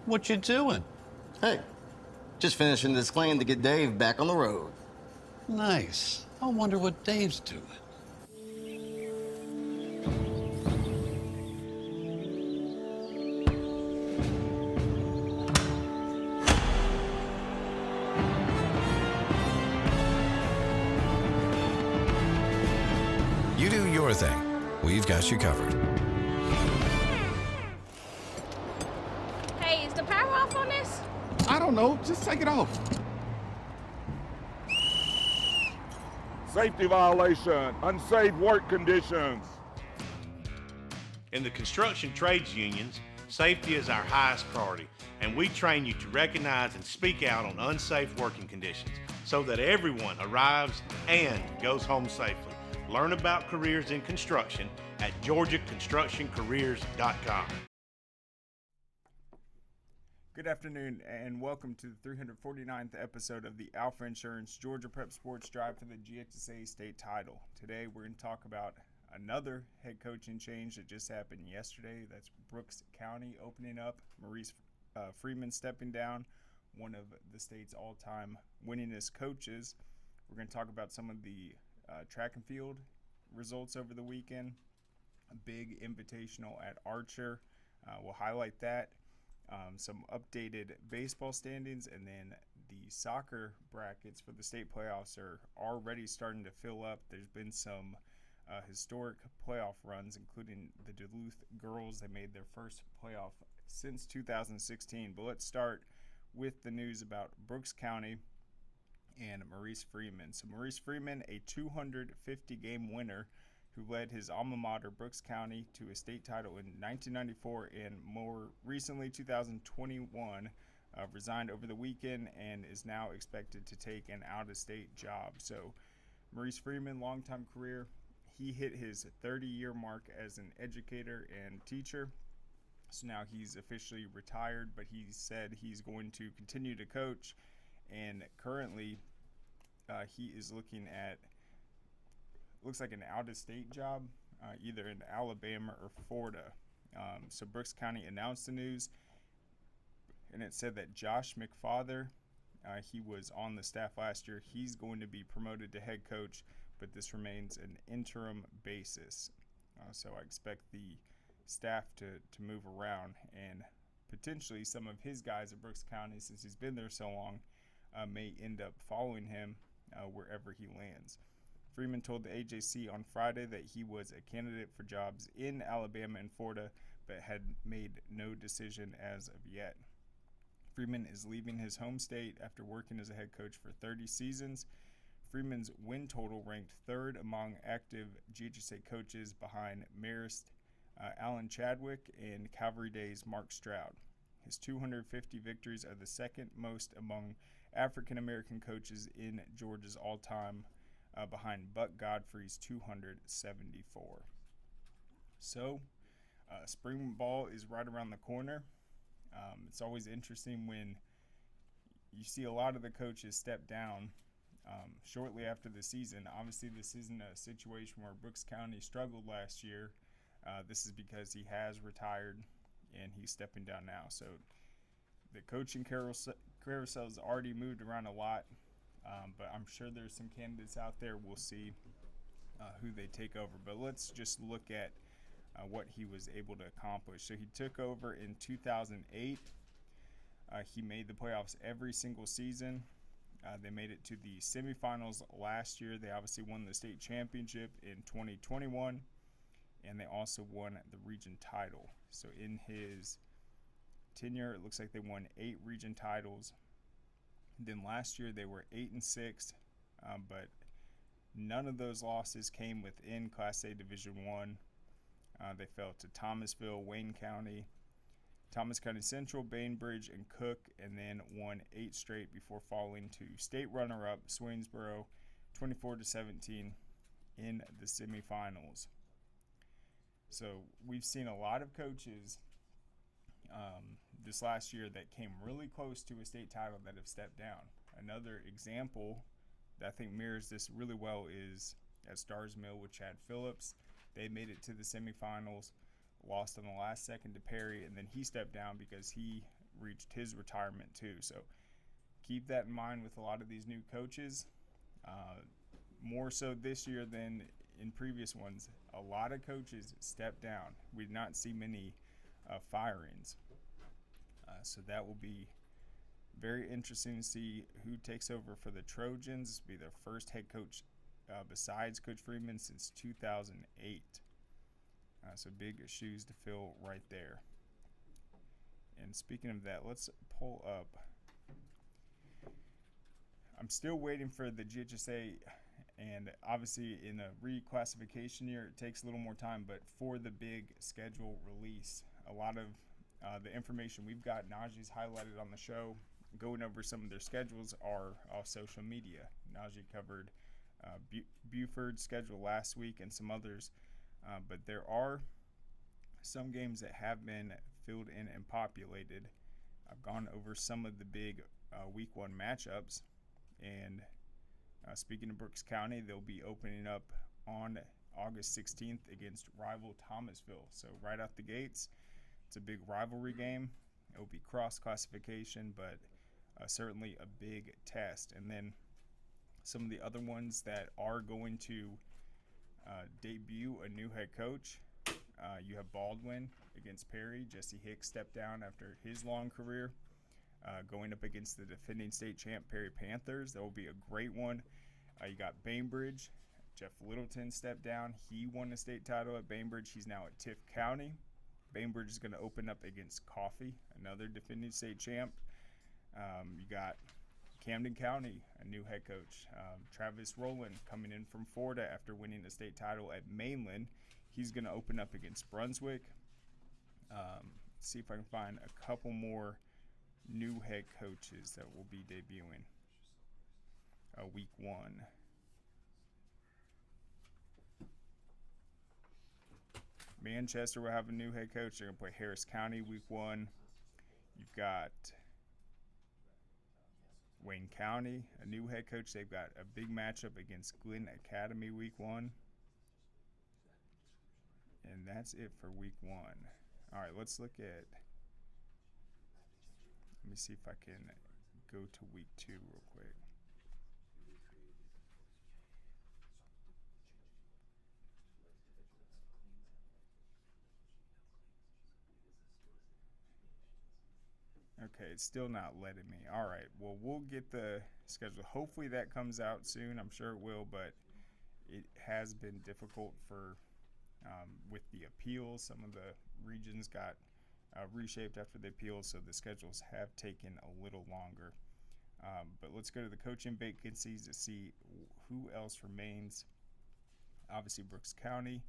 What you doing? Hey, just finishing this claim to get Dave back on the road. Nice. I wonder what Dave's doing. You do your thing. We've got you covered. Hey, is the power off on this? I don't know. Just take it off. Safety violation, unsafe work conditions. In the construction trades unions, safety is our highest priority, and we train you to recognize and speak out on unsafe working conditions so that everyone arrives and goes home safely. Learn about careers in construction at georgiaconstructioncareers.com. Good afternoon and welcome to the 349th episode of the Alfa Insurance Georgia Prep Sports Drive for the GHSA State Title. Today we're going to talk about another head coaching change that just happened yesterday. That's Brooks County opening up, Maurice Freeman stepping down, one of the state's all-time winningest coaches. We're going to talk about some of the track and field results over the weekend, a big invitational at Archer. We'll highlight that. Some updated baseball standings, and then the soccer brackets for the state playoffs are already starting to fill up. There's been some historic playoff runs, including the Duluth girls. They made their first playoff since 2016. But let's start with the news about Brooks County and Maurice Freeman. So Maurice Freeman, a 250-game winner who led his alma mater, Brooks County, to a state title in 1994 and more recently 2021, resigned over the weekend and is now expected to take an out-of-state job. So Maurice Freeman, longtime career, he hit his 30-year mark as an educator and teacher. So now he's officially retired, but he said he's going to continue to coach, and currently he is looking at looks like an out-of-state job, either in Alabama or Florida. So Brooks County announced the news, and it said that Josh McFather, he was on the staff last year. He's going to be promoted to head coach, but this remains an interim basis. So I expect the staff to move around, and potentially some of his guys at Brooks County, since he's been there so long, may end up following him wherever he lands. Freeman told the AJC on Friday that he was a candidate for jobs in Alabama and Florida, but had made no decision as of yet. Freeman is leaving his home state after working as a head coach for 30 seasons. Freeman's win total ranked third among active GHSA coaches behind Marist Alan Chadwick and Calvary Day's Mark Stroud. His 250 victories are the second most among African American coaches in Georgia's all-time, behind Buck Godfrey's 274. So, spring ball is right around the corner. It's always interesting when you see a lot of the coaches step down shortly after the season. Obviously, this isn't a situation where Brooks County struggled last year. This is because he has retired and he's stepping down now. So, the coaching carousel has already moved around a lot. But I'm sure there's some candidates out there. We'll see who they take over. But let's just look at what he was able to accomplish. So he took over in 2008. He made the playoffs every single season. They made it to the semifinals last year. They obviously won the state championship in 2021, and they also won the region title. So in his tenure, it looks like they won 8 region titles. Then last year they were 8-6, but none of those losses came within Class A Division I. They fell to Thomasville, Wayne County, Thomas County Central, Bainbridge, and Cook, and then won 8 straight before falling to state runner-up Swainsboro, 24-17 in the semifinals. So we've seen a lot of coaches this last year that came really close to a state title that have stepped down. Another example that I think mirrors this really well is at Stars Mill with Chad Phillips. They made it to the semifinals, lost on the last second to Perry, and then he stepped down because he reached his retirement too. So keep that in mind with a lot of these new coaches. More so this year than in previous ones. A lot of coaches stepped down. We did not see many firings. So that will be very interesting to see who takes over for the Trojans. This will be their first head coach besides Coach Freeman since 2008. So big shoes to fill right there. And speaking of that, let's pull up. I'm still waiting for the GHSA, and obviously in a reclassification year, it takes a little more time, but for the big schedule release, a lot of the information we've got, Najee's highlighted on the show, going over some of their schedules are off social media. Najee covered Buford's schedule last week and some others, but there are some games that have been filled in and populated. I've gone over some of the big week 1 matchups, and speaking of Brooks County, they'll be opening up on August 16th against rival Thomasville. So right out the gates, it's a big rivalry game. It will be cross classification, but certainly a big test. And then some of the other ones that are going to debut a new head coach. You have Baldwin against Perry. Jesse Hicks stepped down after his long career, going up against the defending state champ Perry Panthers. That will be a great one. You got Bainbridge. Jeff Littleton stepped down. He won the state title at Bainbridge. He's now at Tift County. Bainbridge is going to open up against Coffee, another defending state champ. You got Camden County, a new head coach. Travis Rowland coming in from Florida after winning the state title at Mainland. He's going to open up against Brunswick. See if I can find a couple more new head coaches that will be debuting week 1. Manchester will have a new head coach. They're going to play Harris County week 1. You've got Wayne County, a new head coach. They've got a big matchup against Glenn Academy week 1. And that's it for week 1. All right, let's look at, let me see if I can go to week 2 real quick. Okay, it's still not letting me. All right, well, we'll get the schedule. Hopefully that comes out soon. I'm sure it will, but it has been difficult for with the appeals. Some of the regions got reshaped after the appeals, so the schedules have taken a little longer. But let's go to the coaching vacancies to see who else remains. Obviously, Brooks County.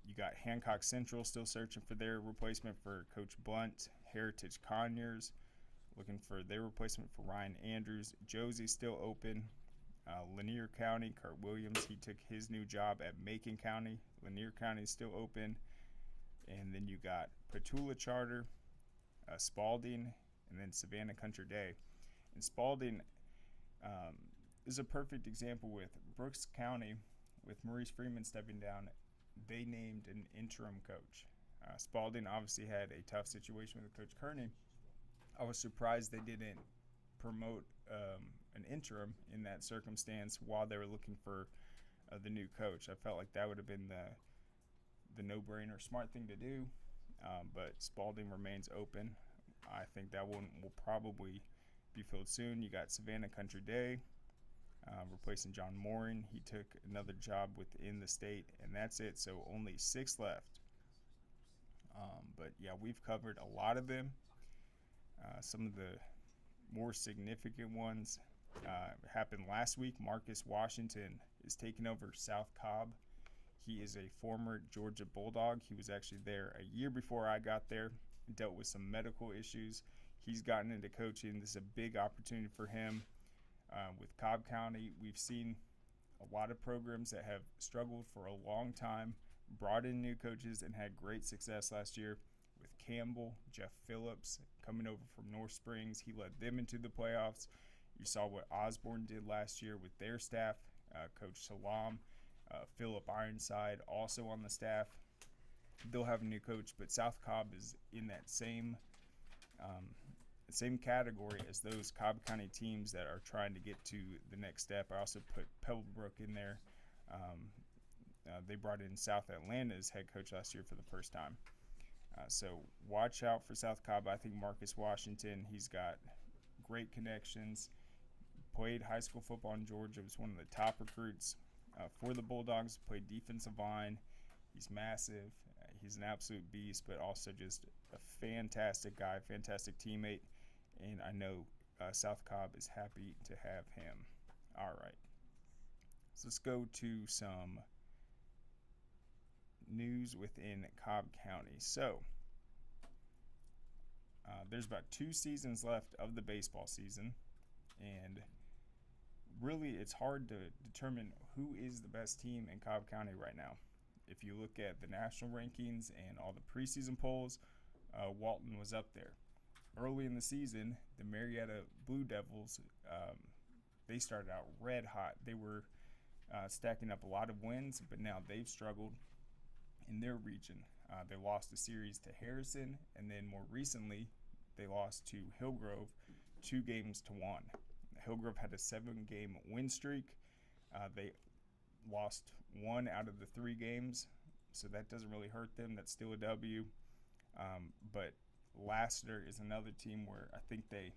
You got Hancock Central still searching for their replacement for Coach Blunt. Heritage Conyers looking for their replacement for Ryan Andrews. Josie's still open. Lanier County, Kurt Williams, he took his new job at Macon County. Lanier County is still open. And then you got Petula Charter, Spalding, and then Savannah Country Day. And Spalding is a perfect example with Brooks County, with Maurice Freeman stepping down. They named an interim coach. Spalding obviously had a tough situation with Coach Kearney. I was surprised they didn't promote an interim in that circumstance while they were looking for the new coach. I felt like that would have been the no-brainer, smart thing to do. But Spalding remains open. I think that one will probably be filled soon. You got Savannah Country Day replacing John Mooring. He took another job within the state, and that's it. So only 6 left. But yeah, we've covered a lot of them. Some of the more significant ones happened last week. Marcus Washington is taking over South Cobb. He is a former Georgia Bulldog. He was actually there a year before I got there, dealt with some medical issues. He's gotten into coaching. This is a big opportunity for him. With Cobb County, we've seen a lot of programs that have struggled for a long time, brought in new coaches, and had great success last year. With Campbell, Jeff Phillips coming over from North Springs, he led them into the playoffs. You saw what Osborne did last year with their staff. Coach Salam, Philip Ironside also on the staff. They'll have a new coach, but South Cobb is in that same Same category as those Cobb County teams that are trying to get to the next step. I also put Pebblebrook in there. They brought in South Atlanta's head coach last year for the first time. So watch out for South Cobb. I think Marcus Washington, he's got great connections. Played high school football in Georgia. Was one of the top recruits for the Bulldogs. Played defensive line. He's massive. He's an absolute beast, but also just a fantastic guy, fantastic teammate. And I know South Cobb is happy to have him. All right. So let's go to some news within Cobb County. So there's about 2 seasons left of the baseball season, and really it's hard to determine who is the best team in Cobb County right now. If you look at the national rankings and all the preseason polls, Walton was up there. Early in the season, the Marietta Blue Devils, they started out red hot. They were stacking up a lot of wins, but now they've struggled in their region. They lost a series to Harrison, and then more recently, they lost to Hillgrove 2-1. Hillgrove had a 7-game win streak. They lost 1 out of the 3 games, so that doesn't really hurt them. That's still a W. But Lassiter is another team where I think they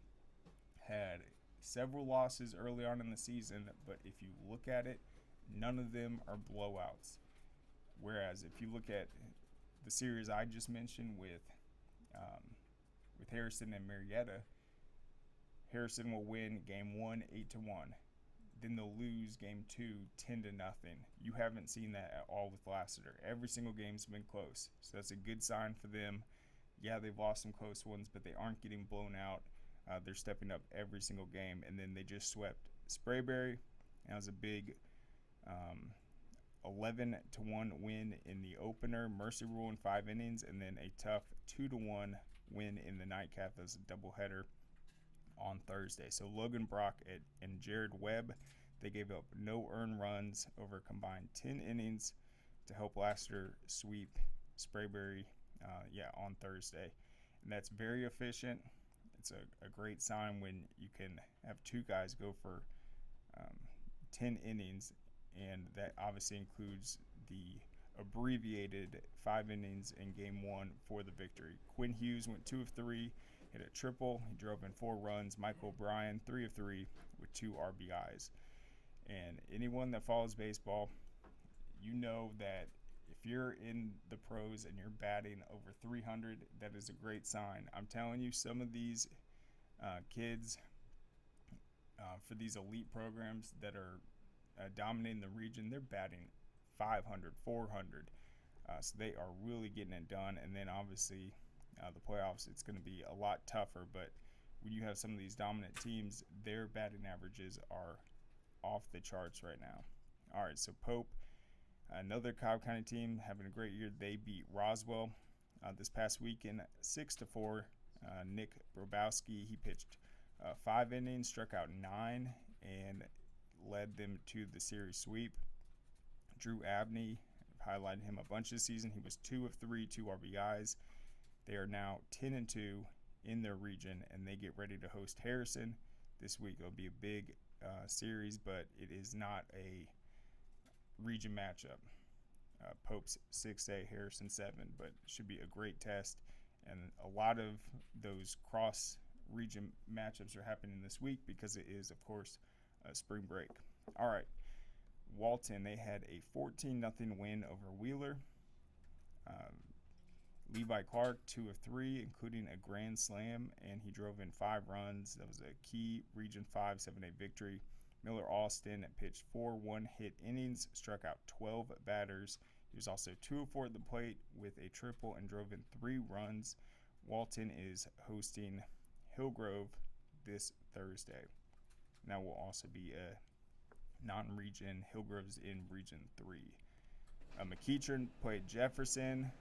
had several losses early on in the season, but if you look at it, none of them are blowouts. Whereas if you look at the series I just mentioned with Harrison and Marietta, Harrison will win game 1 8-1. Then they'll lose game 2 10-0. You haven't seen that at all with Lassiter. Every single game's been close, so that's a good sign for them. Yeah, they've lost some close ones, but they aren't getting blown out. They're stepping up every single game, and then they just swept Sprayberry. That was a big 11-1 win in the opener, Mercy Rule in 5 innings, and then a tough 2-1 win in the nightcap. That was a doubleheader on Thursday. So Logan Brock and Jared Webb, they gave up no earned runs over a combined 10 innings to help Lassiter sweep Sprayberry on Thursday. And that's very efficient. It's a great sign when you can have 2 guys go for 10 innings, and that obviously includes the abbreviated 5 innings in game 1 for the victory. Quinn Hughes went 2 of 3, hit a triple. He drove in 4 runs. Michael O'Brien, 3 of 3 with 2 RBIs. And anyone that follows baseball, you know that if you're in the pros and you're batting over 300, that is a great sign. I'm telling you, some of these kids for these elite programs that are dominating the region, they're batting 500, 400. So they are really getting it done. And then obviously the playoffs, it's going to be a lot tougher. But when you have some of these dominant teams, their batting averages are off the charts right now. All right, so Pope, another Cobb County team, having a great year. They beat Roswell this past weekend 6-4. Nick Brobowski, he pitched 5 innings, struck out 9, and led them to the series sweep. Drew Abney, I've highlighted him a bunch this season. He was 2 of 3, 2 RBIs. They are now 10-2 in their region, and they get ready to host Harrison this week. It'll be a big series, but it is not a region matchup. Pope's 6A, Harrison 7, but it should be a great test. And a lot of those cross-region matchups are happening this week because it is, of course, spring break. All right, Walton, they had a 14-0 win over Wheeler. Levi Clark, 2 of 3, including a grand slam, and he drove in 5 runs. That was a key Region 5 7-8 victory. Miller Austin pitched 4 one-hit innings, struck out 12 batters. He was also 2 of 4 at the plate with a triple and drove in 3 runs. Walton is hosting Hillgrove this Thursday. And that will also be a non-region. Hillgrove's in Region 3. McEachern played Jefferson.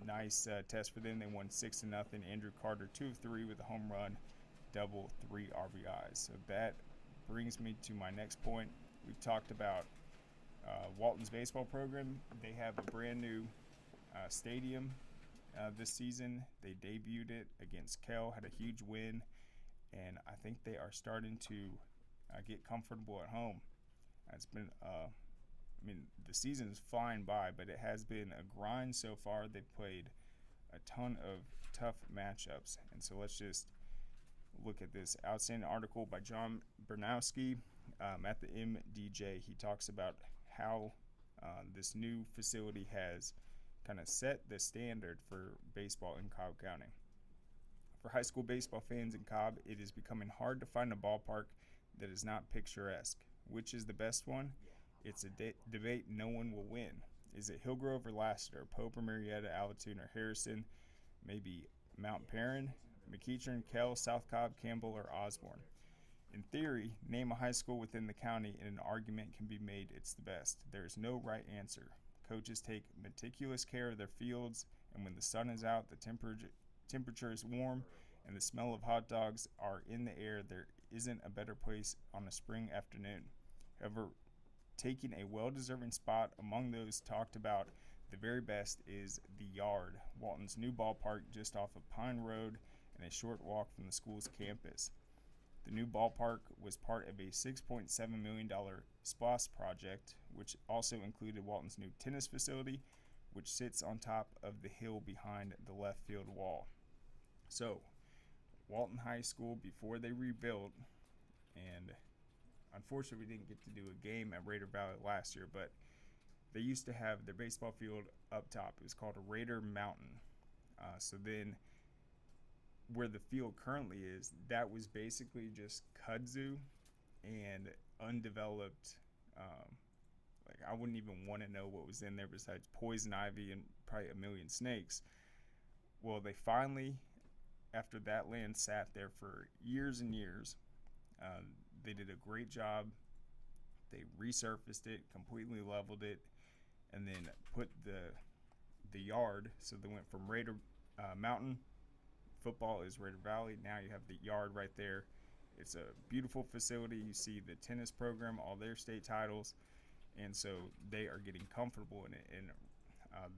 Nice test for them. They won 6-0. Andrew Carter, 2 of 3 with a home run, double, 3 RBIs. So that brings me to my next point. We've talked about Walton's baseball program. They have a brand new stadium this season. They debuted it against Kell, had a huge win, and I think they are starting to get comfortable at home. It's been, the season is flying by, but it has been a grind so far. They've played a ton of tough matchups, and so let's just look at this outstanding article by John Bernowski at the MDJ. He talks about how this new facility has kind of set the standard for baseball in Cobb County. For high school baseball fans in Cobb, it is becoming hard to find a ballpark that is not picturesque. Which is the best one? It's a debate no one will win. Is it Hillgrove or Lassiter, Pope or Marietta, Allatoona or Harrison, maybe Mount Perrin, McEachern, Kell, South Cobb, Campbell, or Osborne? In theory, name a high school within the county and an argument can be made it's the best. There is no right answer. Coaches take meticulous care of their fields, and when the sun is out, the temperature is warm, and the smell of hot dogs are in the air, there isn't a better place on a spring afternoon. However, taking a well-deserving spot among those talked about the very best is the Yard, Walton's new ballpark just off of Pine Road and a short walk from the school's campus. The new ballpark was part of a $6.7 million SPLOST project, which also included Walton's new tennis facility, which sits on top of the hill behind the left field wall. So, Walton High School, before they rebuilt, and unfortunately we didn't get to do a game at Raider Valley last year, but they used to have their baseball field up top. It was called a Raider Mountain. So then where the field currently is, that was basically just kudzu and undeveloped. I wouldn't even want to know what was in there besides poison ivy and probably a million snakes. Well, they finally, after that land sat there for years and years, they did a great job. They resurfaced it, completely leveled it, and then put the Yard. So they went from Raider Mountain. Football is Raider Valley. Now you have the Yard right there. It's a beautiful facility. You see the tennis program, all their state titles, and so they are getting comfortable in it. And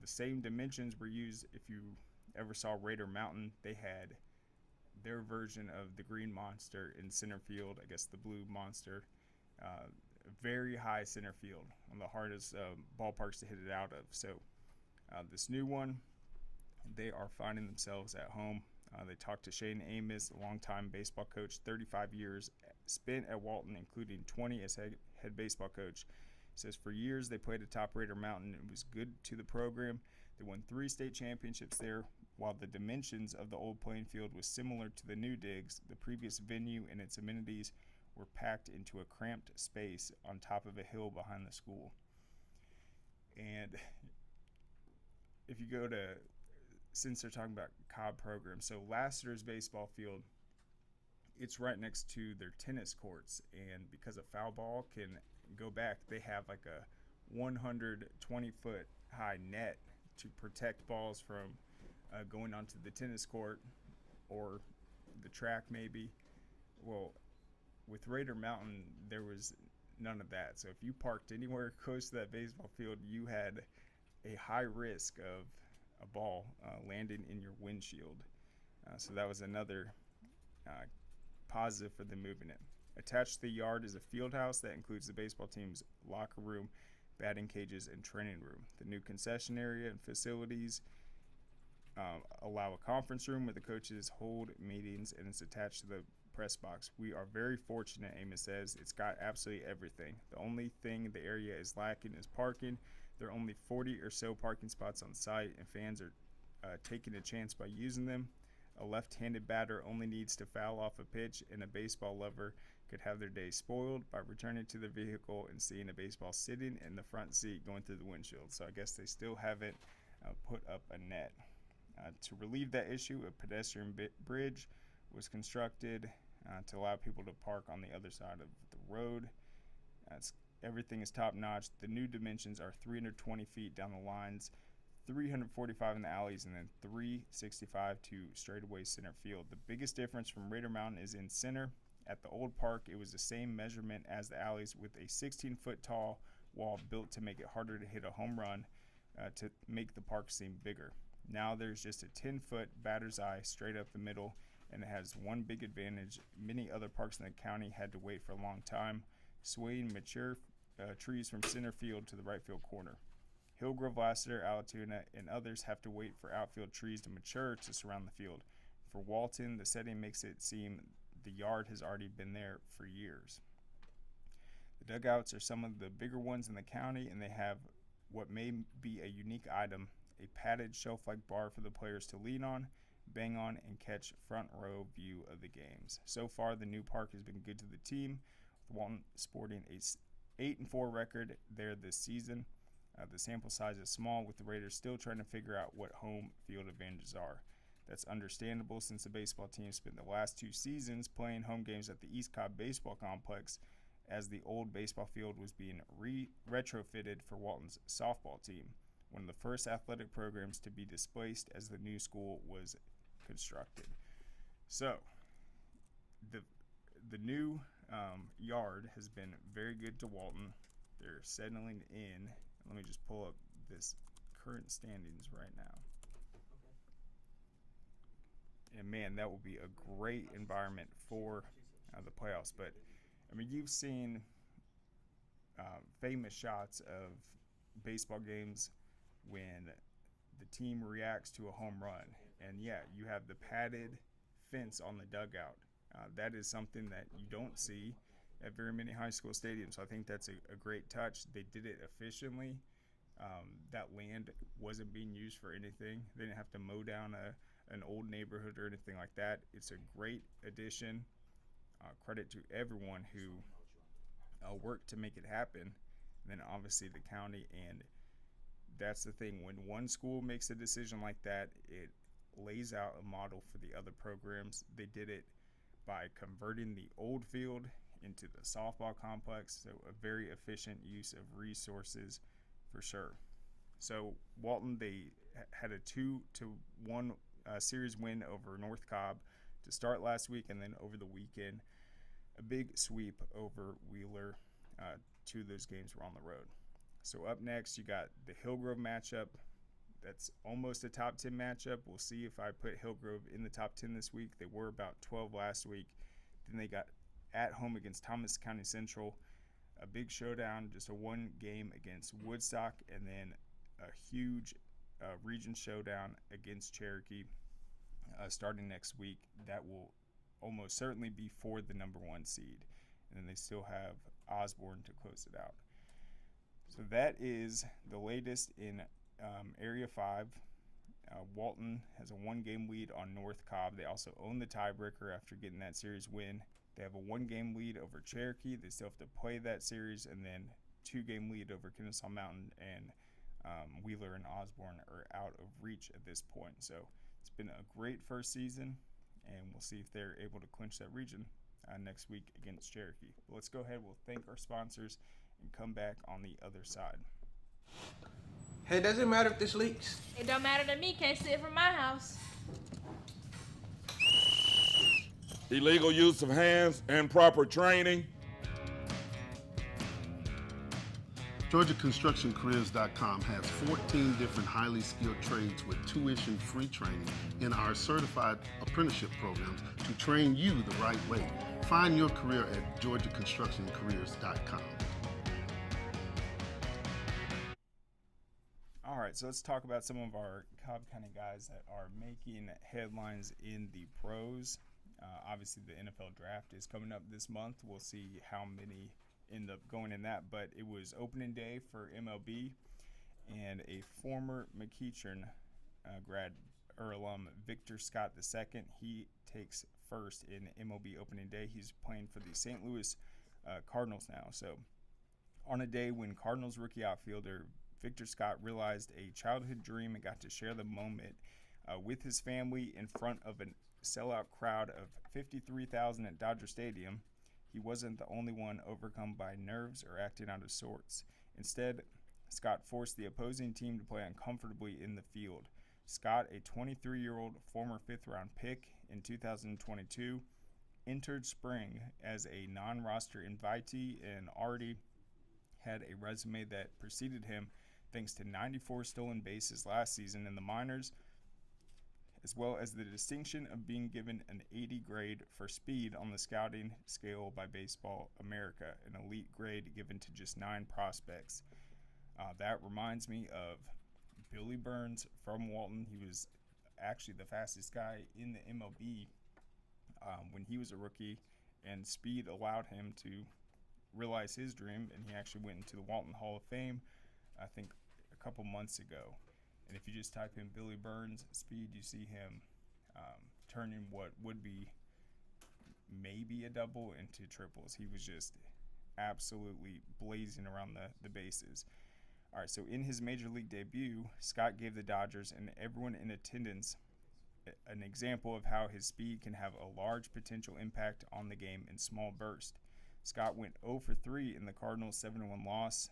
the same dimensions were used. If you ever saw Raider Mountain, they had their version of the green monster in center field. I guess the blue monster. Very high center field, one of the hardest ballparks to hit it out of. So this new one, they are finding themselves at home. They talked to Shane Amos, a longtime baseball coach, 35 years spent at Walton, including 20 as head baseball coach. He says for years they played atop Raider Mountain. It was good to the program. They won 3 state championships there. While the dimensions of the old playing field was similar to the new digs, the previous venue and its amenities were packed into a cramped space on top of a hill behind the school. And if you go to, since they're talking about Cobb program, so Lassiter's baseball field, it's right next to their tennis courts, and because a foul ball can go back, they have like a 120-foot high net to protect balls from going onto the tennis court or the track maybe. Well, with Raider Mountain, there was none of that. So if you parked anywhere close to that baseball field, you had a high risk of a ball landing in your windshield. So that was another positive for them moving it. Attached to the Yard is a field house that includes the baseball team's locker room, batting cages, and training room. The new concession area and facilities allow a conference room where the coaches hold meetings, and it's attached to the press box. We are very fortunate, Amos says. It's got absolutely everything. The only thing the area is lacking is parking. There are only 40 or so parking spots on site, and fans are taking a chance by using them. A left-handed batter only needs to foul off a pitch, and a baseball lover could have their day spoiled by returning to their vehicle and seeing a baseball sitting in the front seat going through the windshield. So I guess they still haven't put up a net. To relieve that issue, a pedestrian bridge was constructed to allow people to park on the other side of the road. Everything is top-notch. The new dimensions are 320 feet down the lines, 345 in the alleys, and then 365 to straightaway center field. The biggest difference from Raider Mountain is in center. At the old park, it was the same measurement as the alleys with a 16-foot tall wall built to make it harder to hit a home run to make the park seem bigger. Now there's just a 10-foot batter's eye straight up the middle, and it has one big advantage. Many other parks in the county had to wait for a long time, swaying mature trees from center field to the right field corner. Hillgrove, Lassiter, Alatoona, and others have to wait for outfield trees to mature to surround the field. For Walton, the setting makes it seem the yard has already been there for years. The dugouts are some of the bigger ones in the county, and they have what may be a unique item, a padded shelf-like bar for the players to lean on, bang on, and catch front row view of the games. So far, the new park has been good to the team, with Walton sporting a 8-4 record there this season. The sample size is small, with the Raiders still trying to figure out what home field advantages are. That's understandable since the baseball team spent the last 2 seasons playing home games at the East Cobb Baseball Complex, as the old baseball field was being retrofitted for Walton's softball team, one of the first athletic programs to be displaced as the new school was constructed. So, the new yard has been very good to Walton. They're settling in. Let me just pull up this current standings right now. And man, that will be a great environment for the playoffs. But I mean, you've seen famous shots of baseball games when the team reacts to a home run. And yeah, you have the padded fence on the dugout. That is something that you don't see at very many high school stadiums. So I think that's a great touch. They did it efficiently. That land wasn't being used for anything. They didn't have to mow down an old neighborhood or anything like that. It's a great addition. Credit to everyone who worked to make it happen. And then obviously the county, and that's the thing. When one school makes a decision like that, it lays out a model for the other programs. They did it by converting the old field into the softball complex, so a very efficient use of resources for sure. So Walton, they had a 2-1 series win over North Cobb to start last week, and then over the weekend, a big sweep over Wheeler. 2 of those games were on the road. So up next, you got the Hillgrove matchup. That's almost a top 10 matchup. We'll see if I put Hillgrove in the top 10 this week. They were about 12 last week. Then they got at home against Thomas County Central, a big showdown, just a 1 game against Woodstock, and then a huge region showdown against Cherokee starting next week. That will almost certainly be for the number 1 seed. And then they still have Osborne to close it out. So that is the latest in Area 5. Walton has a 1-game lead on North Cobb. They also own the tiebreaker after getting that series win. They have a 1-game lead over Cherokee. They still have to play that series, and then 2-game lead over Kennesaw Mountain, and Wheeler and Osborne are out of reach at this point. So it's been a great first season, and we'll see if they're able to clinch that region next week against Cherokee. But let's go ahead. We'll thank our sponsors and come back on the other side. Hey, does it matter if this leaks? It don't matter to me. Can't see it from my house. Illegal use of hands, improper training. GeorgiaConstructionCareers.com has 14 different highly skilled trades with tuition-free training in our certified apprenticeship programs to train you the right way. Find your career at GeorgiaConstructionCareers.com. All right, so let's talk about some of our Cobb County guys that are making headlines in the pros. Obviously, the NFL draft is coming up this month. We'll see how many end up going in that, but it was opening day for MLB, and a former McEachern grad or alum, Victor Scott II, he takes first in MLB opening day. He's playing for the St. Louis Cardinals now. So on a day when Cardinals rookie outfielder Victor Scott realized a childhood dream and got to share the moment with his family in front of a sellout crowd of 53,000 at Dodger Stadium, he wasn't the only one overcome by nerves or acting out of sorts. Instead, Scott forced the opposing team to play uncomfortably in the field. Scott, a 23-year-old former fifth-round pick in 2022, entered spring as a non-roster invitee and already had a resume that preceded him thanks to 94 stolen bases last season in the minors, as well as the distinction of being given an 80 grade for speed on the scouting scale by Baseball America, an elite grade given to just 9 prospects. That reminds me of Billy Burns from Walton. He was actually the fastest guy in the MLB when he was a rookie, and speed allowed him to realize his dream, and he actually went into the Walton Hall of Fame, I think, a couple months ago. And if you just type in Billy Burns speed, you see him turning what would be maybe a double into triples. He was just absolutely blazing around the bases. All right, so in his major league debut, Scott gave the Dodgers and everyone in attendance an example of how his speed can have a large potential impact on the game in small bursts. Scott went 0 for 3 in the Cardinals' 7-1 loss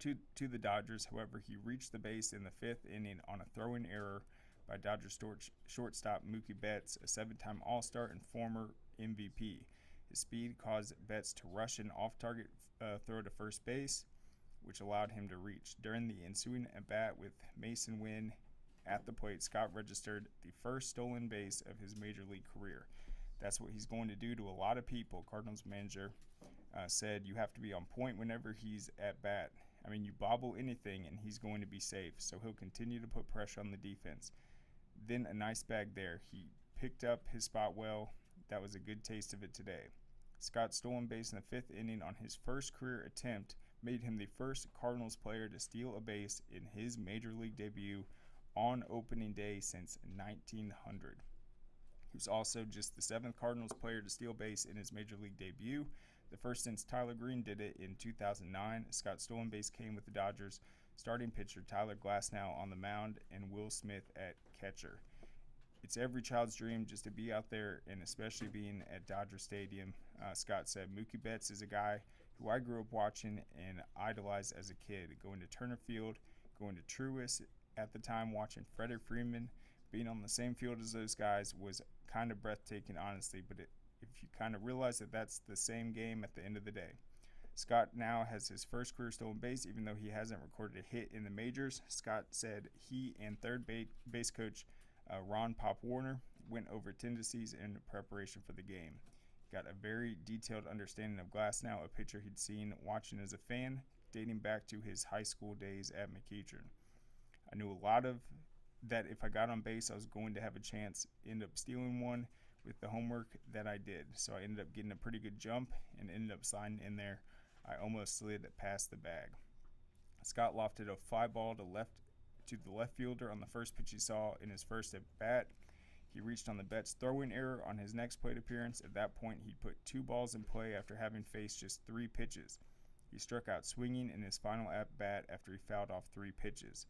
to the Dodgers. However, he reached the base in the 5th inning on a throw-in error by Dodgers shortstop Mookie Betts, a 7-time All-Star and former MVP. His speed caused Betts to rush an off-target throw to first base, which allowed him to reach. During the ensuing at-bat with Mason Wynn at the plate, Scott registered the first stolen base of his major league career. That's what he's going to do to a lot of people. Cardinals manager said you have to be on point whenever he's at bat. I mean, you bobble anything and he's going to be safe, so he'll continue to put pressure on the defense. Then a nice bag there. He picked up his spot well. That was a good taste of it today. Scott's stolen base in the 5th inning on his first career attempt made him the first Cardinals player to steal a base in his major league debut on opening day since 1900. He was also just the 7th Cardinals player to steal base in his major league debut, the first since Tyler Green did it in 2009. Scott's stolen base came with the Dodgers starting pitcher Tyler Glasnow on the mound and Will Smith at catcher. It's every child's dream just to be out there, and especially being at Dodger Stadium. Scott said, Mookie Betts is a guy who I grew up watching and idolized as a kid. Going to Turner Field, going to Truist at the time, watching Freddie Freeman, being on the same field as those guys was kind of breathtaking, honestly. But if you kind of realize that that's the same game at the end of the day. Scott now has his first career stolen base, even though he hasn't recorded a hit in the majors. Scott said he and third base coach Ron Pop Warner went over tendencies in preparation for the game. Got a very detailed understanding of Glasnow, a pitcher he'd seen watching as a fan, dating back to his high school days at McEachern. I knew a lot of that if I got on base, I was going to have a chance, end up stealing one with the homework that I did. So I ended up getting a pretty good jump and ended up sliding in there. I almost slid past the bag. Scott lofted a fly ball to the left fielder on the first pitch he saw in his first at bat. He reached on the Betts throwing error on his next plate appearance. At that point, he put 2 balls in play after having faced just 3 pitches. He struck out swinging in his final at-bat after he fouled off 3 pitches.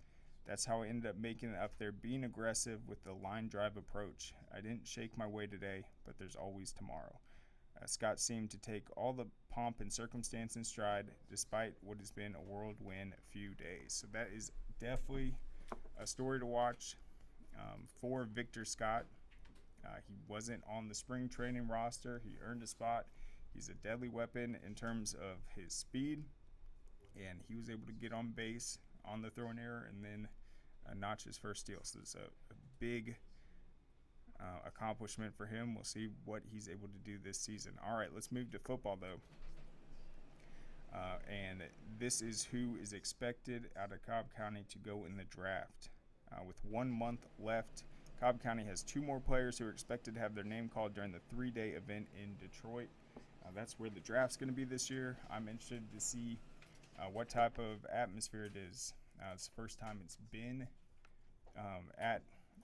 That's how I ended up making it up there, being aggressive with the line drive approach. I didn't shake my way today, but there's always tomorrow. Scott seemed to take all the pomp and circumstance in stride, despite what has been a whirlwind few days. So that is definitely a story to watch for Victor Scott. He wasn't on the spring training roster. He earned a spot. He's a deadly weapon in terms of his speed, and he was able to get on base on the throwing error and then notch his first steal. So it's a big accomplishment for him. We'll see what he's able to do this season. All right, let's move to football, though. And this is who is expected out of Cobb County to go in the draft. With 1 month left, Cobb County has 2 more players who are expected to have their name called during the 3-day event in Detroit. That's where the draft's going to be this year. I'm interested to see what type of atmosphere it is. It's the first time it's been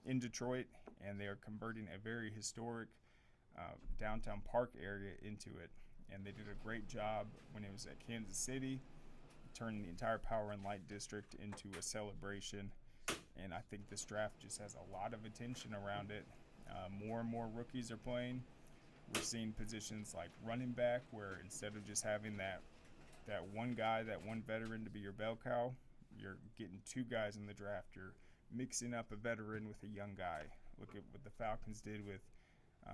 in Detroit, and they are converting a very historic downtown park area into it. And they did a great job when it was at Kansas City, turning the entire Power and Light District into a celebration. And I think this draft just has a lot of attention around it. More and more rookies are playing. We're seeing positions like running back, where instead of just having that one guy, that one veteran to be your bell cow, you're getting 2 guys in the draft. You're mixing up a veteran with a young guy. Look at what the Falcons did with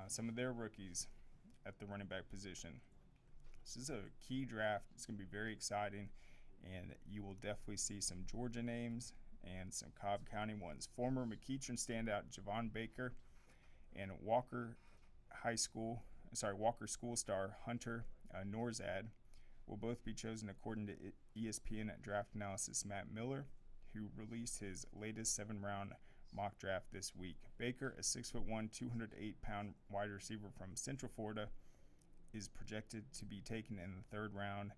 some of their rookies at the running back position. This is a key draft. It's going to be very exciting, and you will definitely see some Georgia names and some Cobb County ones. Former McEachern standout Javon Baker and Walker School star Hunter Norzad will both be chosen according to ESPN draft analysis Matt Miller, who released his latest 7-round mock draft this week. Baker, a 6'1", 208-pound wide receiver from Central Florida, is projected to be taken in the 3rd round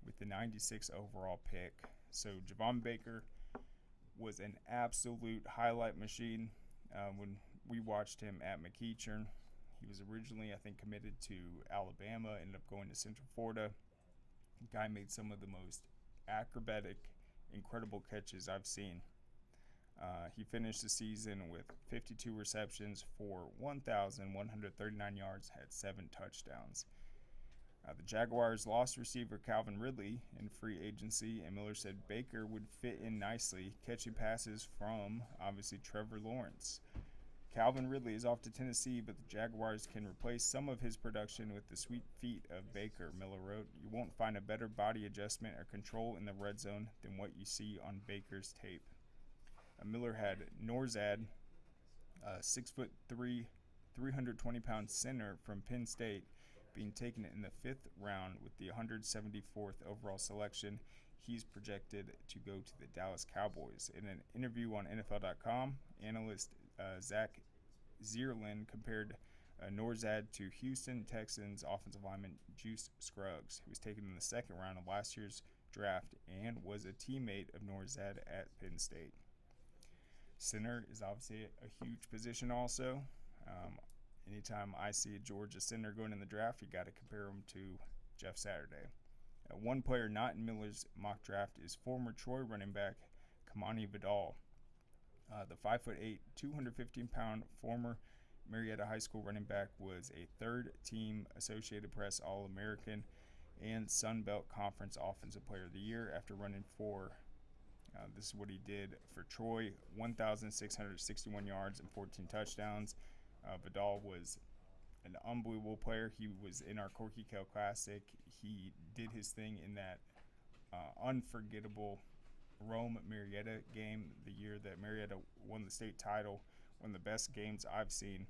with the 96 overall pick. So Javon Baker was an absolute highlight machine when we watched him at McEachern. He was originally, I think, committed to Alabama, ended up going to Central Florida. The guy made some of the most acrobatic, incredible catches I've seen. He finished the season with 52 receptions for 1,139 yards, had 7 touchdowns. The Jaguars lost receiver Calvin Ridley in free agency, and Miller said Baker would fit in nicely, catching passes from, obviously, Trevor Lawrence. Calvin Ridley is off to Tennessee, but the Jaguars can replace some of his production with the sweet feet of Baker, Miller wrote. You won't find a better body adjustment or control in the red zone than what you see on Baker's tape. Miller had Norzad, 6'3", 320-pound center from Penn State, being taken in the 5th round with the 174th overall selection. He's projected to go to the Dallas Cowboys. In an interview on NFL.com, analyst Zach Zierlein compared Norzad to Houston Texans offensive lineman Juice Scruggs, who was taken in the 2nd round of last year's draft and was a teammate of Norzad at Penn State. Center is obviously a huge position also. Anytime I see a Georgia center going in the draft, you got to compare him to Jeff Saturday. One player not in Miller's mock draft is former Troy running back Kamani Vidal. The 5'8", 215-pound former Marietta High School running back was a 3rd-team Associated Press All-American and Sun Belt Conference Offensive Player of the Year after running for, this is what he did for Troy, 1,661 yards and 14 touchdowns. Vidal was an unbelievable player. He was in our Corky Kell Classic. He did his thing in that unforgettable Rome-Marietta game, the year that Marietta won the state title, one of the best games I've seen,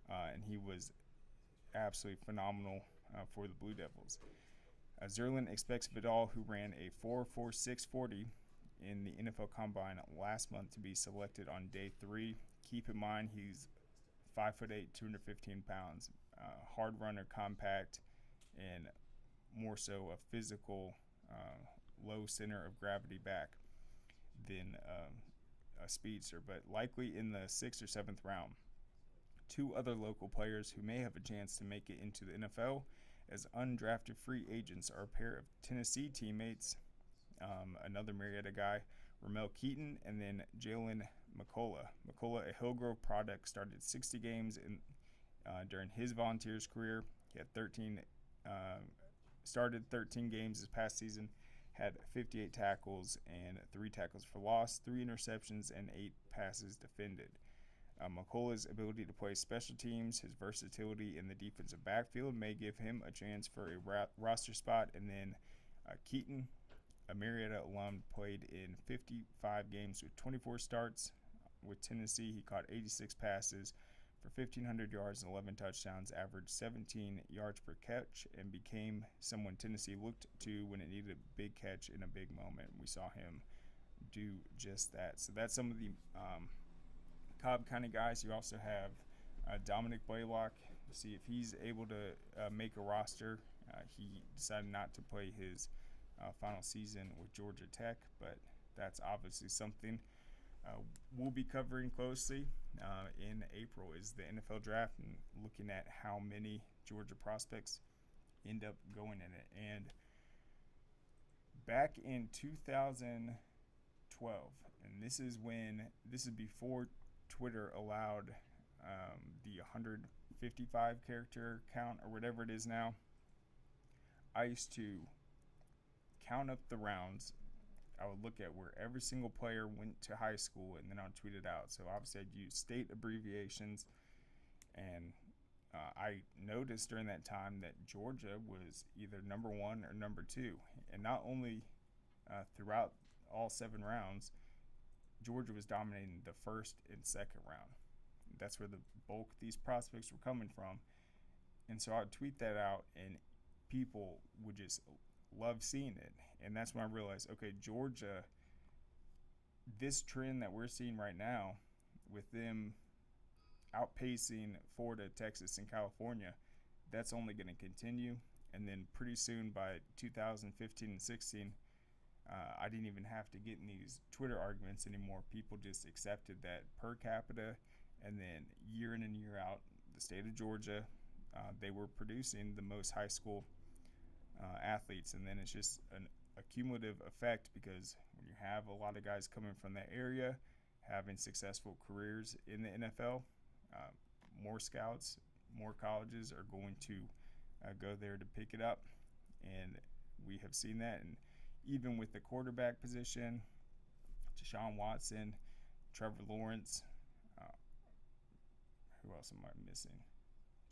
and he was absolutely phenomenal for the Blue Devils. Zerlin expects Vidal, who ran a 4.46 40 in the NFL Combine last month, to be selected on day 3. Keep in mind he's 5'8", 215 pounds, hard runner, compact, and more so a physical, low center of gravity back than a speedster, but likely in the 6th or 7th round. 2 other local players who may have a chance to make it into the NFL as undrafted free agents are a pair of Tennessee teammates, another Marietta guy, Ramel Keaton, and then Jalen McCullough. McCullough, a Hillgrove product, started 60 games during his Volunteers career. He had started 13 games this past season, had 58 tackles and 3 tackles for loss, 3 interceptions, and 8 passes defended. McCullough's ability to play special teams, his versatility in the defensive backfield may give him a chance for a roster spot. And then Keaton, a Marietta alum, played in 55 games with 24 starts with Tennessee. He caught 86 passes for 1,500 yards and 11 touchdowns, averaged 17 yards per catch, and became someone Tennessee looked to when it needed a big catch in a big moment. We saw him do just that. So that's some of the Cobb County guys. You also have Dominic Blaylock. See if he's able to make a roster. He decided not to play his final season with Georgia Tech, but that's obviously something we'll be covering closely in April is the NFL draft and looking at how many Georgia prospects end up going in it. And back in 2012, and this is before Twitter allowed the 155 character count or whatever it is now, I used to count up the rounds. I would look at where every single player went to high school, and then I'd tweet it out. So obviously I'd use state abbreviations, and I noticed during that time that Georgia was either number 1 or number 2. And not only throughout all 7 rounds, Georgia was dominating the first and second round. That's where the bulk of these prospects were coming from. And so I would tweet that out, and people would just love seeing it. And that's when I realized, okay, Georgia, this trend that we're seeing right now with them outpacing Florida, Texas, and California, that's only going to continue. And then pretty soon by 2015 and 16, I didn't even have to get in these Twitter arguments anymore. People just accepted that per capita, and then year in and year out, the state of Georgia, they were producing the most high school athletes. And then it's just a cumulative effect, because when you have a lot of guys coming from that area having successful careers in the NFL, more scouts, more colleges are going to go there to pick it up. And we have seen that. And even with the quarterback position, Deshaun Watson, Trevor Lawrence, who else am I missing?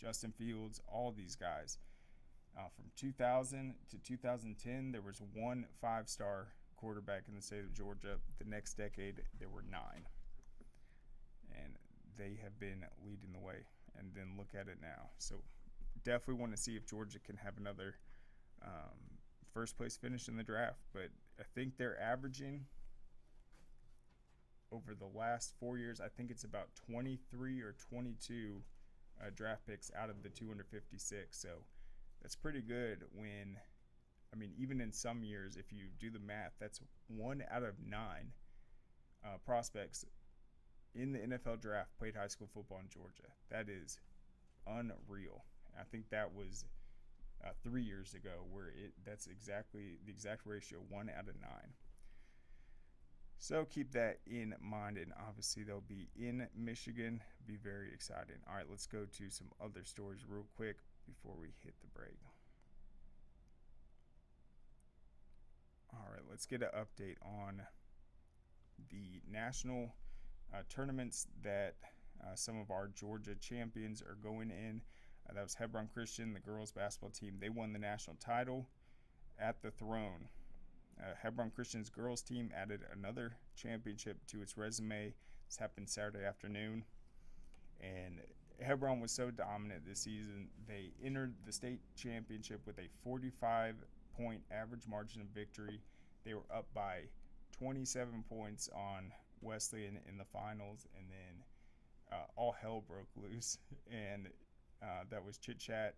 Justin Fields, all these guys. From 2000 to 2010, there was one 5-star quarterback in the state of Georgia. The next decade, there were 9. And they have been leading the way. And then look at it now. So definitely want to see if Georgia can have another first place finish in the draft. But I think they're averaging over the last 4 years, I think it's about 23 or 22 draft picks out of the 256. So that's pretty good when, I mean, even in some years, if you do the math, that's 1 out of 9 prospects in the NFL draft played high school football in Georgia. That is unreal. I think that was 3 years ago, where that's exactly the exact ratio, 1 out of 9. So keep that in mind, and obviously they'll be in Michigan. Be very exciting. All right, let's go to some other stories real quick before we hit the break. All right, let's get an update on the national tournaments that some of our Georgia champions are going in. That was Hebron Christian, the girls basketball team. They won the national title at the Throne. Hebron Christian's girls team added another championship to its resume. This happened Saturday afternoon. And Hebron was so dominant this season, they entered the state championship with a 45-point average margin of victory. They were up by 27 points on Wesleyan in the finals, and then all hell broke loose. And that was Chit Chat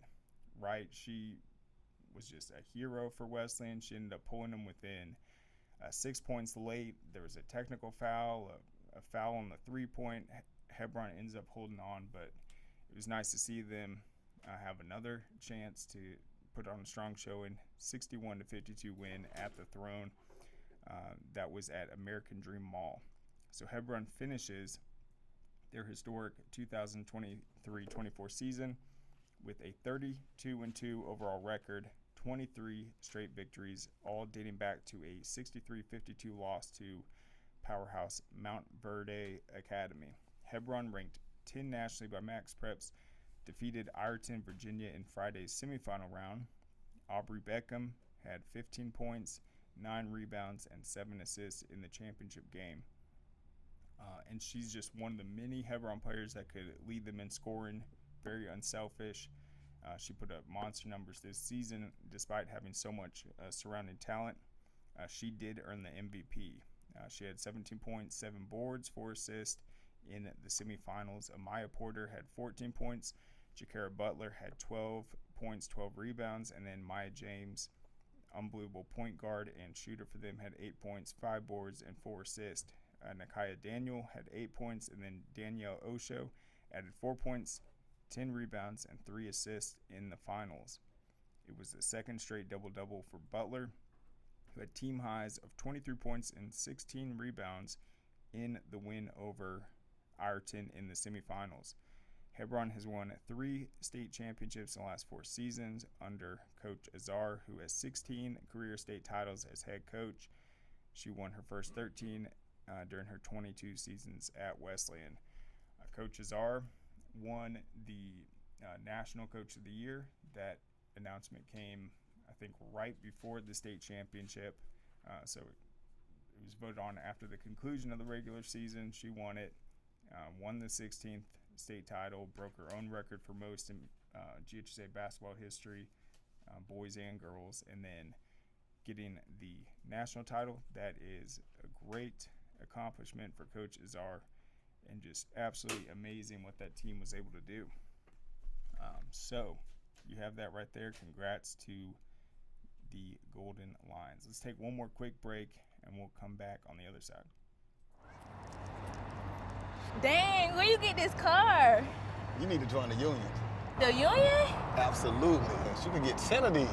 Wright. She was just a hero for Wesleyan. She ended up pulling them within 6 points late. There was a technical foul, a foul on the 3-point. Hebron ends up holding on, but it was nice to see them have another chance to put on a strong showing. 61-52 win at the Throne. That was at American Dream Mall. So Hebron finishes their historic 2023-24 season with a 32-2 overall record, 23 straight victories, all dating back to a 63-52 loss to powerhouse Mount Verde Academy. Hebron, ranked 10 nationally by Max Preps, defeated Ireton, Virginia in Friday's semifinal round. Aubrey Beckham had 15 points, 9 rebounds, and 7 assists in the championship game. And she's just one of the many Hebron players that could lead them in scoring, very unselfish. She put up monster numbers this season despite having so much surrounding talent. She did earn the MVP. She had 17 points, 7 boards, 4 assists in the semifinals. Amaya Porter had 14 points. Jakara Butler had 12 points, 12 rebounds. And then Maya James, unbelievable point guard and shooter for them, had 8 points, 5 boards, and 4 assists. Nakaya Daniel had 8 points, and then Danielle Osho added 4 points, 10 rebounds, and 3 assists in the finals. It was the second straight double-double for Butler, who had team highs of 23 points and 16 rebounds in the win over Ireton in the semifinals. Hebron has won 3 state championships in the last 4 seasons under Coach Azar, who has 16 career state titles as head coach. She won her first 13 during her 22 seasons at Wesleyan. Coach Azar won the National Coach of the Year. That announcement came, I think, right before the state championship. So it was voted on after the conclusion of the regular season. She won it, won the 16th state title, broke her own record for most in GHSA basketball history, boys and girls, and then getting the national title. That is a great accomplishment for Coach Azar, and just absolutely amazing what that team was able to do. So you have that right there. Congrats to the Golden Lions. Let's take one more quick break, and we'll come back on the other side. Dang, where you get this car? You need to join the union. The union? Absolutely. You can get 10 of these.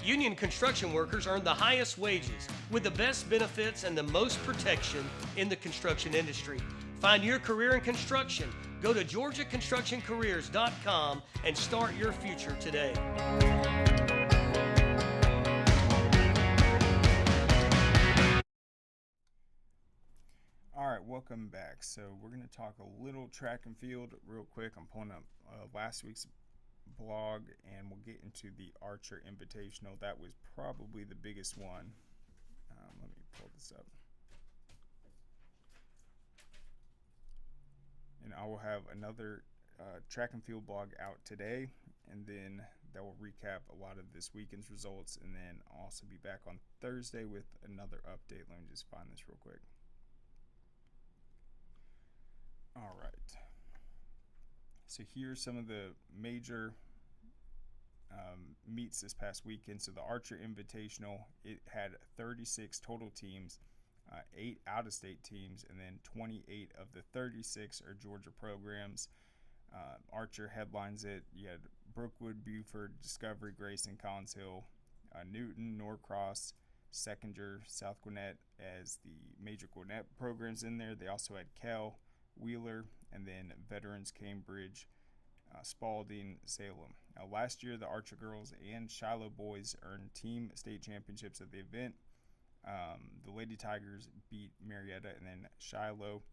Union construction workers earn the highest wages with the best benefits and the most protection in the construction industry. Find your career in construction. Go to GeorgiaConstructionCareers.com and start your future today. All right, welcome back. So we're going to talk a little track and field real quick. I'm pulling up last week's blog, and we'll get into the Archer Invitational. That was probably the biggest one. Let me pull this up. And I will have another track and field blog out today, and then that will recap a lot of this weekend's results, and then I'll also be back on Thursday with another update. Let me just find this real quick. All right. So here's some of the major meets this past weekend. So the Archer Invitational, it had 36 total teams, 8 out-of-state teams, and then 28 of the 36 are Georgia programs. Archer headlines it. You had Brookwood, Buford, Discovery, Grayson, Collins Hill, Newton, Norcross, Seconder, South Gwinnett as the major Gwinnett programs in there. They also had Kell, Wheeler, and then Veterans, Cambridge, Spalding, Salem. Now, last year, the Archer girls and Shiloh boys earned team state championships at the event. The Lady Tigers beat Marietta, and then Shiloh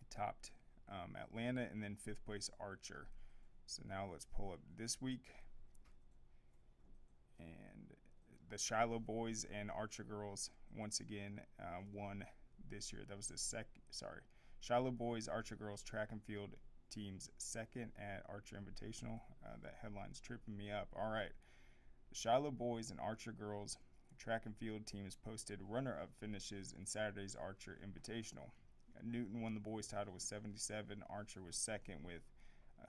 topped Atlanta, and then 5th place Archer. So now let's pull up this week. And the Shiloh boys and Archer girls once again won this year. That was the Shiloh boys, Archer girls track and field teams second at Archer Invitational. That headline's tripping me up. All right. The Shiloh boys and Archer girls track and field teams posted runner-up finishes in Saturday's Archer Invitational. Newton won the boys title with 77. Archer was second with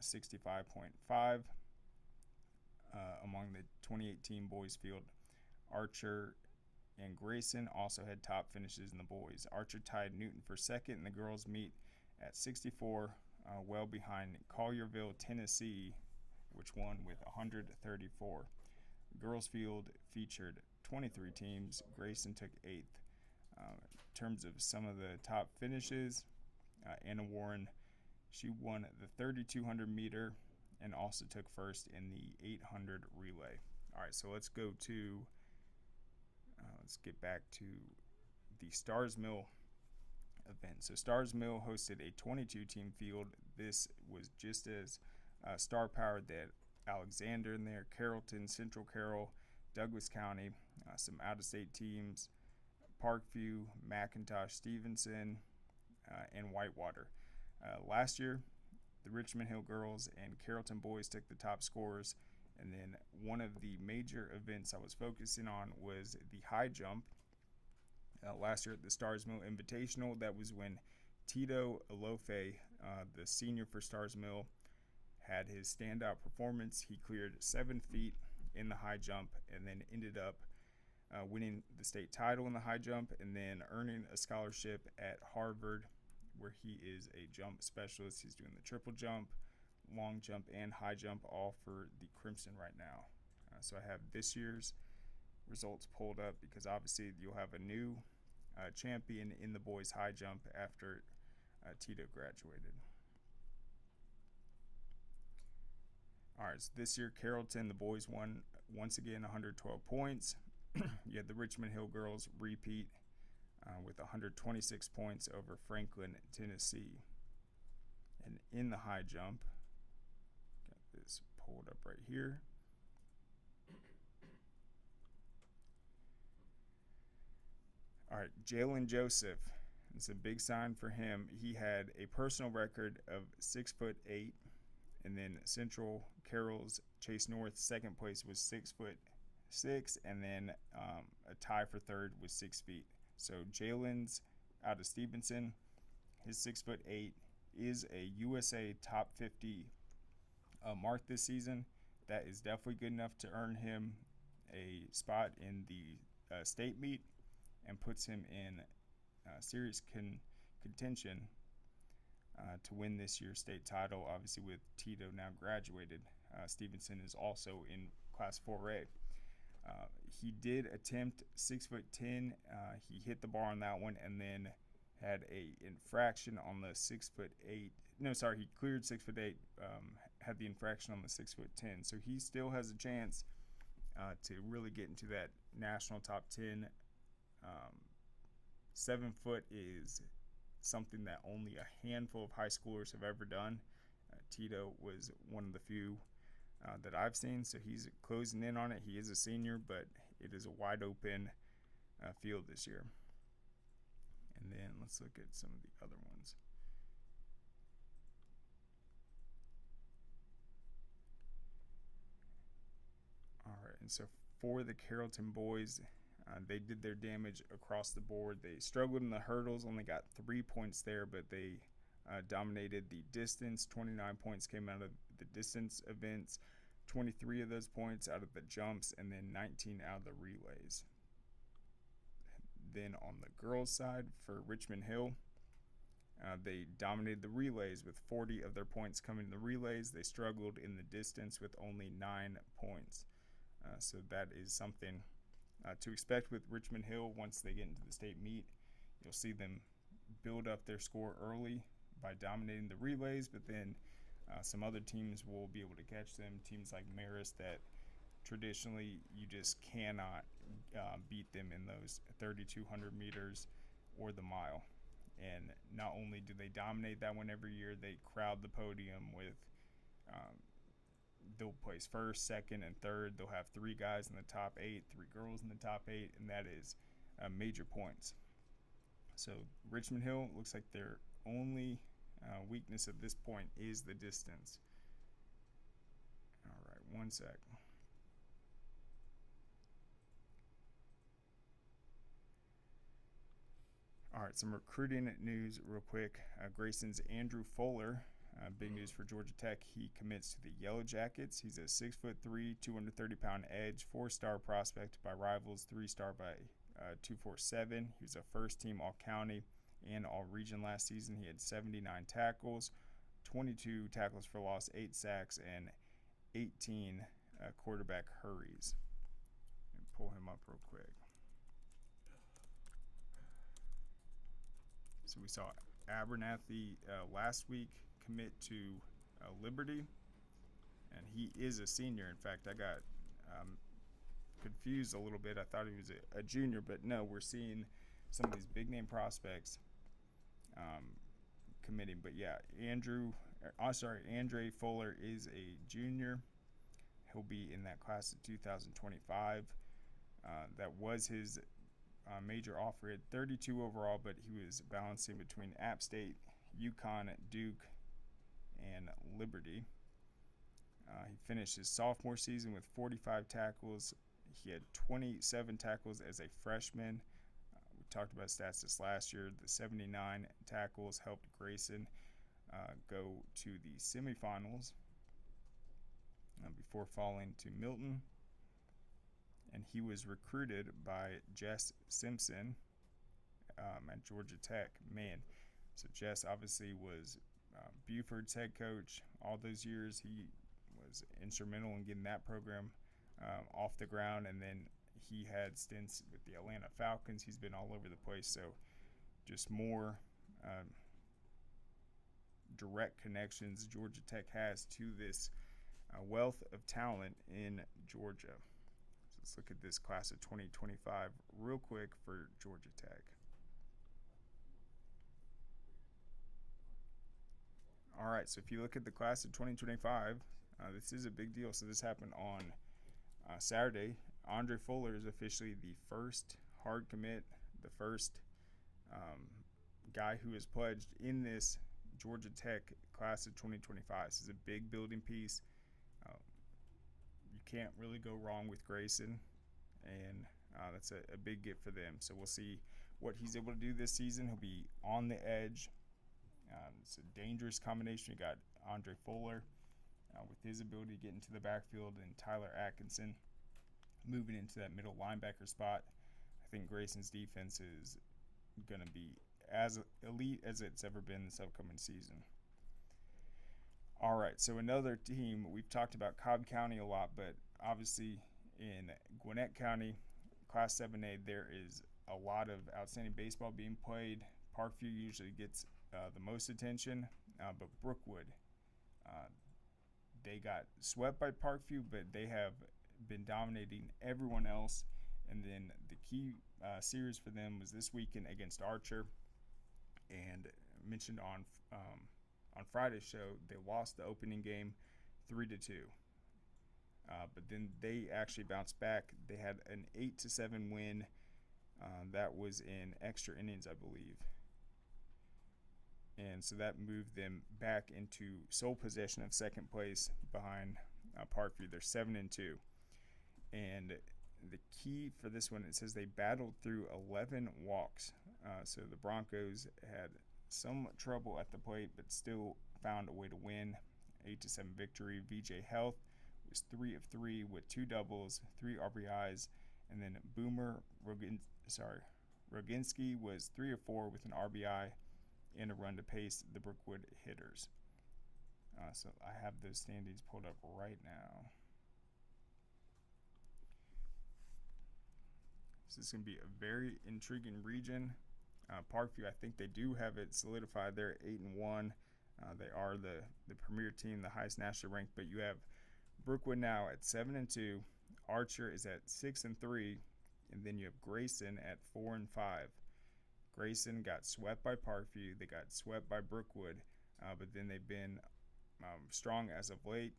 65.5 among the 2018 boys field. Archer and Grayson also had top finishes in the boys. Archer tied Newton for second, and the girls meet at 64, well behind Collierville, Tennessee, which won with 134. Girls field featured 23 teams. Grayson took 8th. In terms of some of the top finishes, Anna Warren, she won the 3,200 meter and also took first in the 800 relay. All right, so let's go to let's get back to the Stars Mill event. So Stars Mill hosted a 22-team field. This was just as star-powered. They had Alexander in there, Carrollton, Central Carroll, Douglas County, some out-of-state teams, Parkview, McIntosh, Stevenson, and Whitewater. Last year, the Richmond Hill girls and Carrollton boys took the top scores. And then one of the major events I was focusing on was the high jump. Last year at the Stars Mill Invitational, that was when Tito Alofe, the senior for Stars Mill, had his standout performance. He cleared 7 feet in the high jump and then ended up winning the state title in the high jump and then earning a scholarship at Harvard, where he is a jump specialist. He's doing the triple jump, long jump, and high jump, all for the Crimson right now. So I have this year's results pulled up because obviously you'll have a new champion in the boys high jump after Tito graduated. All right, so this year Carrollton, the boys won once again 112 points. You had the Richmond Hill girls repeat with 126 points over Franklin, Tennessee. And in the high jump, got this pulled up right here. right, Jalen Joseph. It's a big sign for him. He had a personal record of 6'8", and then Central Carroll's Chase North second place was 6'6", and then a tie for third was 6 feet. So Jalen's out of Stevenson. His 6'8" is a USA top 50 mark this season. That is definitely good enough to earn him a spot in the state meet and puts him in serious contention to win this year's state title. Obviously, with Tito now graduated, Stevenson is also in Class 4A. He did attempt 6'10". He hit the bar on that one, and then had a infraction on the 6'8". No, sorry, he cleared 6'8". Had the infraction on the 6'10". So he still has a chance to really get into that national top 10. 7 foot is something that only a handful of high schoolers have ever done. Tito was one of the few that I've seen, so he's closing in on it. He is a senior, but it is a wide open field this year. And then let's look at some of the other ones. All right, and so for the Carrollton boys, they did their damage across the board. They struggled in the hurdles, only got 3 points there, but they dominated the distance. 29 points came out of the distance events, 23 of those points out of the jumps, and then 19 out of the relays. Then on the girls' side for Richmond Hill, they dominated the relays with 40 of their points coming in the relays. They struggled in the distance with only 9 points. So that is something to expect with Richmond Hill. Once they get into the state meet, you'll see them build up their score early by dominating the relays, but then some other teams will be able to catch them. Teams like Marist that traditionally you just cannot beat them in those 3,200 meters or the mile. And not only do they dominate that one every year, they crowd the podium with they'll place first, second, and third. They'll have 3 guys in the top 8, 3 girls in the top 8, and that is major points. So Richmond Hill looks like their only weakness at this point is the distance. All right, one sec. All right, some recruiting news real quick. Grayson's Andrew Fuller. Big news for Georgia Tech. He commits to the Yellow Jackets. He's a 6'3", 230-pound edge, 4-star prospect by Rivals, 3-star by 247. He was a first-team All-County and All-Region last season. He had 79 tackles, 22 tackles for loss, 8 sacks, and 18 quarterback hurries. And pull him up real quick. So we saw Abernathy last week commit to Liberty, and he is a senior. In fact, I got confused a little bit. I thought he was a junior, but no, we're seeing some of these big name prospects committing. But yeah, Andre Fuller is a junior. He'll be in that class of 2025. That was his major offer. He had 32 overall, but he was balancing between App State, UConn, Duke, and Liberty. He finished his sophomore season with 45 tackles. He had 27 tackles as a freshman. We talked about stats this last year. The 79 tackles helped Grayson go to the semifinals before falling to Milton. And he was recruited by Jess Simpson at Georgia Tech. Man, so Jess obviously was Buford's head coach all those years. He was instrumental in getting that program off the ground, and then he had stints with the Atlanta Falcons. He's been all over the place, so just more direct connections Georgia Tech has to this wealth of talent in Georgia. So let's look at this class of 2025 real quick for Georgia Tech. All right, so if you look at the class of 2025, this is a big deal. So this happened on Saturday. Andre Fuller is officially the first hard commit the first guy who is pledged in this Georgia Tech class of 2025. This is a big building piece. You can't really go wrong with Grayson, and that's a big get for them. So we'll see what he's able to do this season. He'll be on the edge. It's a dangerous combination. You got Andre Fuller with his ability to get into the backfield, and Tyler Atkinson moving into that middle linebacker spot. I think Grayson's defense is going to be as elite as it's ever been this upcoming season. All right, so another team, we've talked about Cobb County a lot, but obviously in Gwinnett County, Class 7A, there is a lot of outstanding baseball being played. Parkview usually gets the most attention, but Brookwood, they got swept by Parkview, but they have been dominating everyone else. And then the key series for them was this weekend against Archer. And mentioned on Friday's show, they lost the opening game 3-2. But then they actually bounced back. They had an 8-7 win. That was in extra innings, I believe. And so that moved them back into sole possession of second place behind Parkview. They're 7-2. And the key for this one, it says they battled through 11 walks. So the Broncos had some trouble at the plate, but still found a way to win. 8-7 victory. VJ Health was 3 of 3 with 2 doubles, 3 RBIs, and then Boomer Roginski was 3 of 4 with an RBI and a run to pace the Brookwood hitters. So I have those standings pulled up right now. So this is going to be a very intriguing region. Parkview, I think they do have it solidified. They're 8-1. They are the premier team, the highest national ranked. But you have Brookwood now at 7-2. Archer is at 6-3, and then you have Grayson at 4-5. Grayson got swept by Parkview. They got swept by Brookwood, but then they've been strong as of late.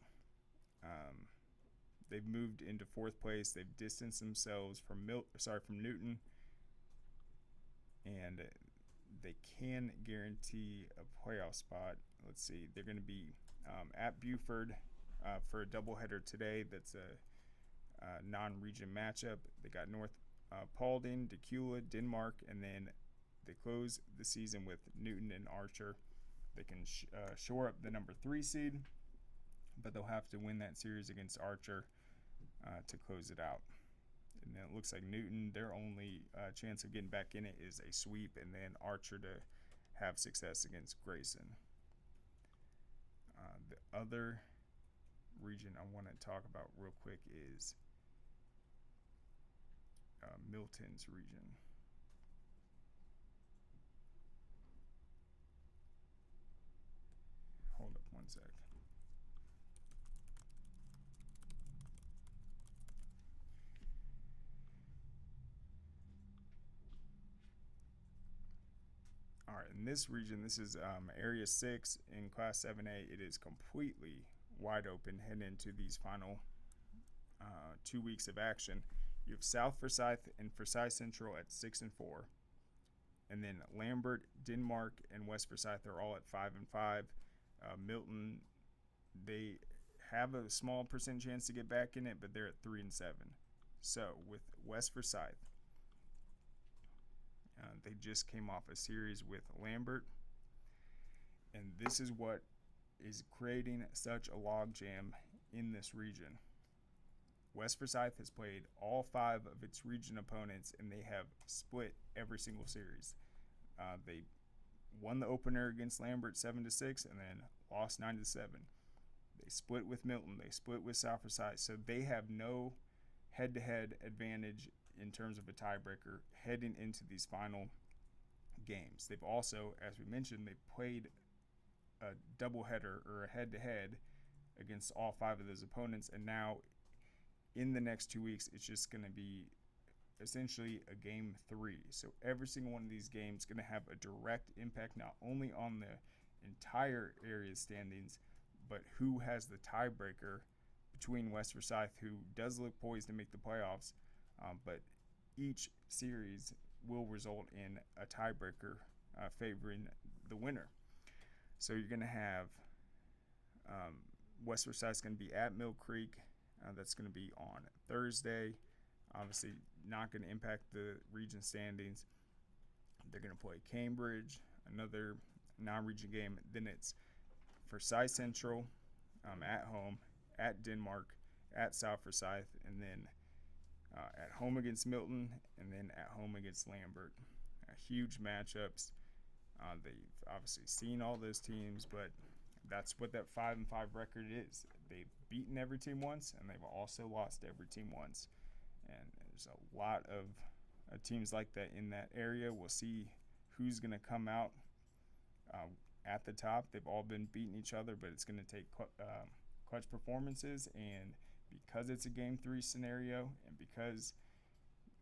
They've moved into 4th place. They've distanced themselves from Newton, and they can guarantee a playoff spot. Let's see. They're going to be at Buford for a doubleheader today. That's a non-region matchup. They got North Paulding, Decula, Denmark, and then they close the season with Newton and Archer. They can shore up the number 3 seed, but they'll have to win that series against Archer to close it out. And then it looks like Newton, their only chance of getting back in it is a sweep, and then Archer to have success against Grayson. The other region I want to talk about real quick is Milton's region. Hold up one sec. All right, in this region, this is Area 6 in Class 7A. It is completely wide open heading into these final 2 weeks of action. You have South Forsyth and Forsyth Central at 6-4. And then Lambert, Denmark, and West Forsyth are all at 5-5. Milton, they have a small percent chance to get back in it, but they're at 3-7. So with West Forsyth, they just came off a series with Lambert, and this is what is creating such a logjam in this region. West Forsyth has played all 5 of its region opponents, and they have split every single series. They won the opener against Lambert 7-6, and then lost 9-7. They split with Milton. They split with South Forsyth. So they have no head-to-head advantage in terms of a tiebreaker heading into these final games. They've also, as we mentioned, they played a doubleheader or a head-to-head against all 5 of those opponents, and now in the next 2 weeks, it's just going to be essentially a game 3. So every single one of these games is going to have a direct impact not only on the entire area standings, but who has the tiebreaker between West Forsyth, who does look poised to make the playoffs, but each series will result in a tiebreaker favoring the winner. So you're going to have West Forsyth's going to be at Mill Creek. That's going to be on Thursday. Obviously, not going to impact the region standings. They're going to play Cambridge, another non-region game. Then it's Forsyth Central at home, at Denmark, at South Forsyth, and then at home against Milton, and then at home against Lambert. Huge matchups. They've obviously seen all those teams, but that's what that 5-5 record is. They've beaten every team once, and they've also lost every team once. And there's a lot of teams like that in that area. We'll see who's going to come out at the top. They've all been beating each other, but it's going to take clutch performances. And because it's a Game 3 scenario, and because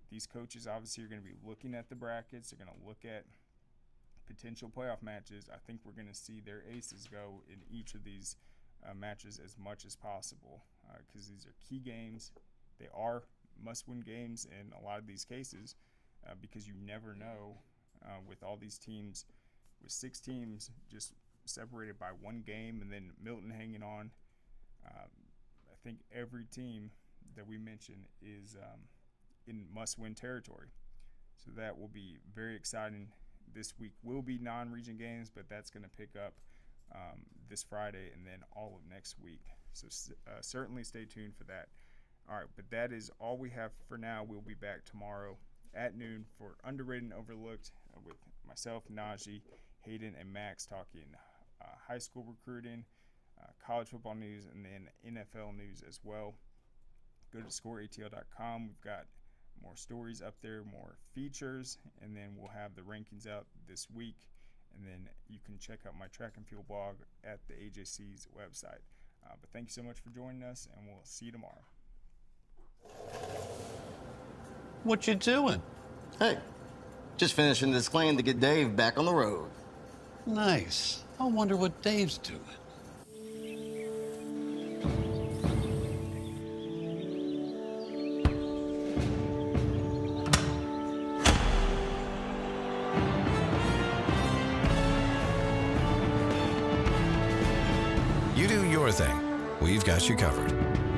these coaches obviously are going to be looking at the brackets, they're going to look at potential playoff matches, I think we're going to see their aces go in each of these matches as much as possible, because these are key games. They are must-win games in a lot of these cases, because you never know with all these teams, with 6 teams just separated by 1 game, and then Milton hanging on. I think every team that we mentioned is in must-win territory. So that will be very exciting. This week will be non-region games, but that's going to pick up this Friday and then all of next week. So certainly stay tuned for that. All right, but that is all we have for now. We'll be back tomorrow at noon for Underrated and Overlooked with myself, Najee, Hayden, and Max talking high school recruiting, college football news, and then NFL news as well. Go to scoreatl.com. We've got more stories up there, more features, and then we'll have the rankings out this week. And then you can check out my track and field blog at the AJC's website. But thank you so much for joining us, and we'll see you tomorrow. What you doing? Hey, just finishing this claim to get Dave back on the road. Nice. I wonder what Dave's doing. You do your thing. We've got you covered.